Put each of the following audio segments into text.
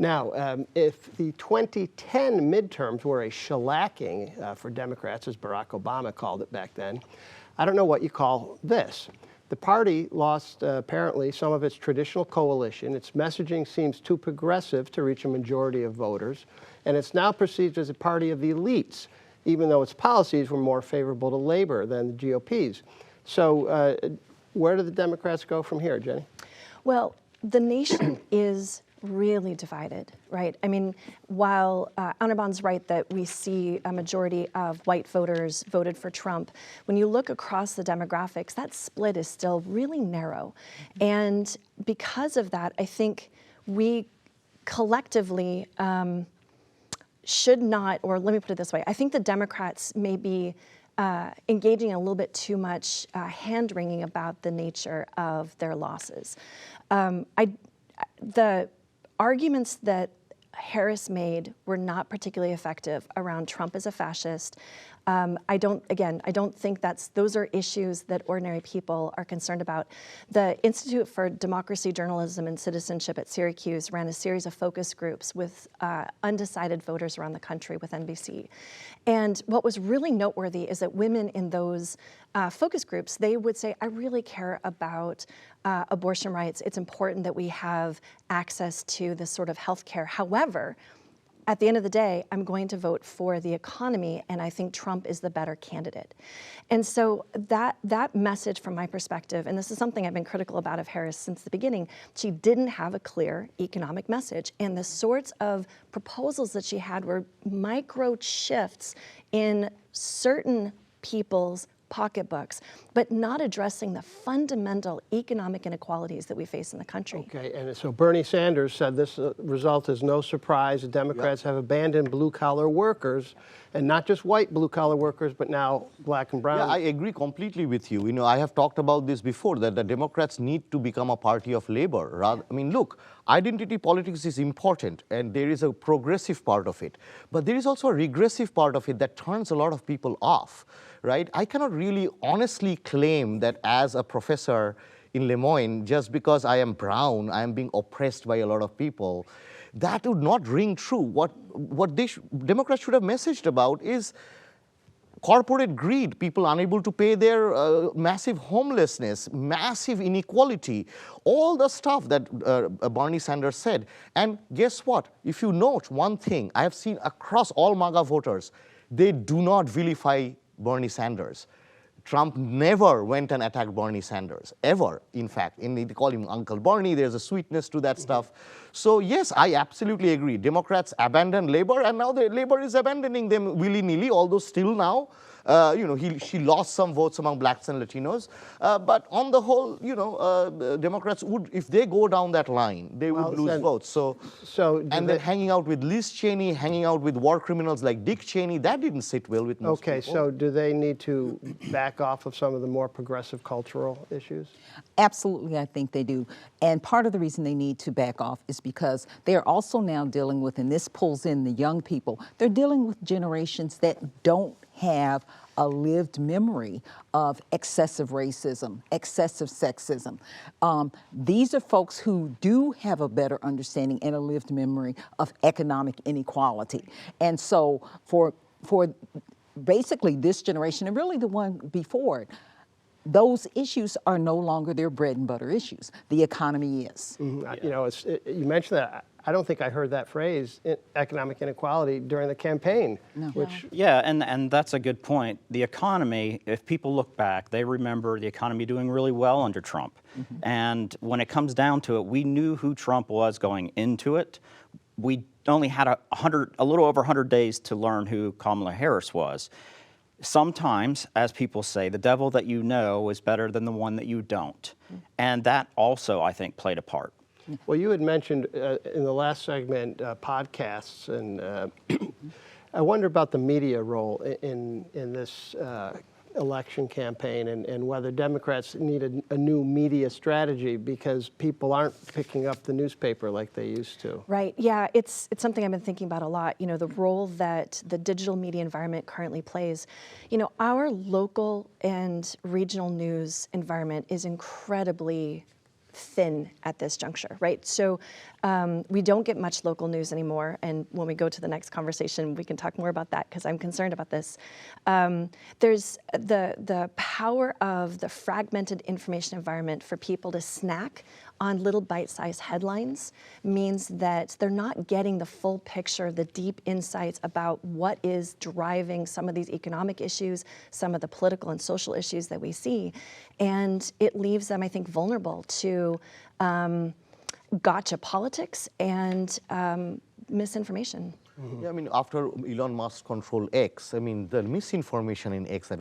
Now, if the 2010 midterms were a shellacking for Democrats, as Barack Obama called it back then, I don't know what you call this. The party lost, apparently, some of its traditional coalition. Its messaging seems too progressive to reach a majority of voters, and it's now perceived as a party of the elites, even though its policies were more favorable to labor than the GOP's. So where do the Democrats go from here, Jenny? Well, the nation is really divided, right? I mean, while Anirban's right that we see a majority of white voters voted for Trump, when you look across the demographics, that split is still really narrow. And because of that, I think we collectively should not, or let me put it this way, I think the Democrats may be engaging in a little bit too much hand-wringing about the nature of their losses. The arguments that Harris made were not particularly effective around Trump as a fascist. I don't think those are issues that ordinary people are concerned about. The Institute for Democracy, Journalism, and Citizenship at Syracuse ran a series of focus groups with undecided voters around the country with NBC. And what was really noteworthy is that women in those focus groups, they would say, I really care about abortion rights. It's important that we have access to this sort of health care. However, at the end of the day, I'm going to vote for the economy, and I think Trump is the better candidate. And so that message from my perspective, and this is something I've been critical about of Harris since the beginning, she didn't have a clear economic message. And the sorts of proposals that she had were micro shifts in certain people's pocketbooks, but not addressing the fundamental economic inequalities that we face in the country. Okay, and so Bernie Sanders said this result is no surprise. The Democrats have abandoned blue-collar workers, and not just white blue-collar workers, but now black and brown. Yeah, I agree completely with you. You know, I have talked about this before, that the Democrats need to become a party of labor. I mean, look, identity politics is important, and there is a progressive part of it. But there is also a regressive part of it that turns a lot of people off, right? I cannot really honestly claim that as a professor in Le Moyne, just because I am brown, I am being oppressed by a lot of people. That would not ring true. What Democrats should have messaged about is corporate greed, people unable to pay their massive homelessness, massive inequality, all the stuff that Bernie Sanders said. And guess what? If you note one thing, I have seen across all MAGA voters, they do not vilify Bernie Sanders. Trump never went and attacked Bernie Sanders, ever, in fact. They call him Uncle Bernie. There's a sweetness to that stuff. So yes, I absolutely agree. Democrats abandoned labor, and now the labor is abandoning them willy-nilly, although still now, she lost some votes among blacks and Latinos. But on the whole, Democrats would, if they go down that line, they would lose votes. And then hanging out with Liz Cheney, hanging out with war criminals like Dick Cheney, that didn't sit well with most people. Okay, so do they need to back off of some of the more progressive cultural issues? Absolutely, I think they do. And part of the reason they need to back off is because they're also now dealing with, and this pulls in the young people, they're dealing with generations that don't have a lived memory of excessive racism, excessive sexism. These are folks who do have a better understanding and a lived memory of economic inequality. And so for basically this generation, and really the one before it, those issues are no longer their bread and butter issues. The economy is. Mm-hmm. You you mentioned that. I don't think I heard that phrase, economic inequality, during the campaign. No. Yeah, and that's a good point. The economy, if people look back, they remember the economy doing really well under Trump. Mm-hmm. And when it comes down to it, we knew who Trump was going into it. We only had a little over 100 days to learn who Kamala Harris was. Sometimes, as people say, the devil that you know is better than the one that you don't. And that also, I think, played a part. Well, you had mentioned in the last segment podcasts, and I wonder about the media role in this election campaign, and whether Democrats need a new media strategy because people aren't picking up the newspaper like they used to. Right, yeah, it's something I've been thinking about a lot, the role that the digital media environment currently plays. Our local and regional news environment is incredibly thin at this juncture, right? So we don't get much local news anymore. And when we go to the next conversation, we can talk more about that because I'm concerned about this. There's the power of the fragmented information environment for people to snack on little bite-sized headlines means that they're not getting the full picture, the deep insights about what is driving some of these economic issues, some of the political and social issues that we see. And it leaves them, I think, vulnerable to gotcha politics and misinformation. Yeah, I mean, after Elon Musk controlled X, I mean, the misinformation in X,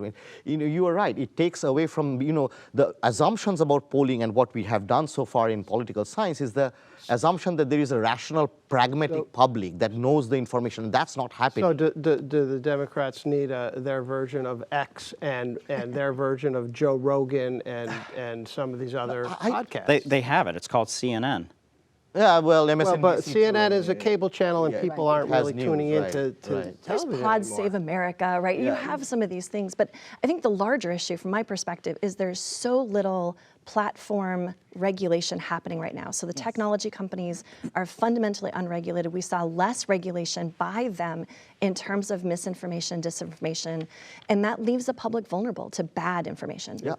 you are right. It takes away from, the assumptions about polling, and what we have done so far in political science is the assumption that there is a rational, pragmatic public that knows the information. That's not happening. So do the Democrats need their version of X and their version of Joe Rogan and some of these other podcasts? They have it. It's called CNN. Yeah, well, MSNBC. Well, but CNN is a cable channel, and people aren't really news, tuning in right, to right. There's television Pod anymore. Save America, right? You have some of these things, but I think the larger issue from my perspective is there's so little platform regulation happening right now. So the technology companies are fundamentally unregulated. We saw less regulation by them in terms of misinformation, disinformation, and that leaves the public vulnerable to bad information. Yeah,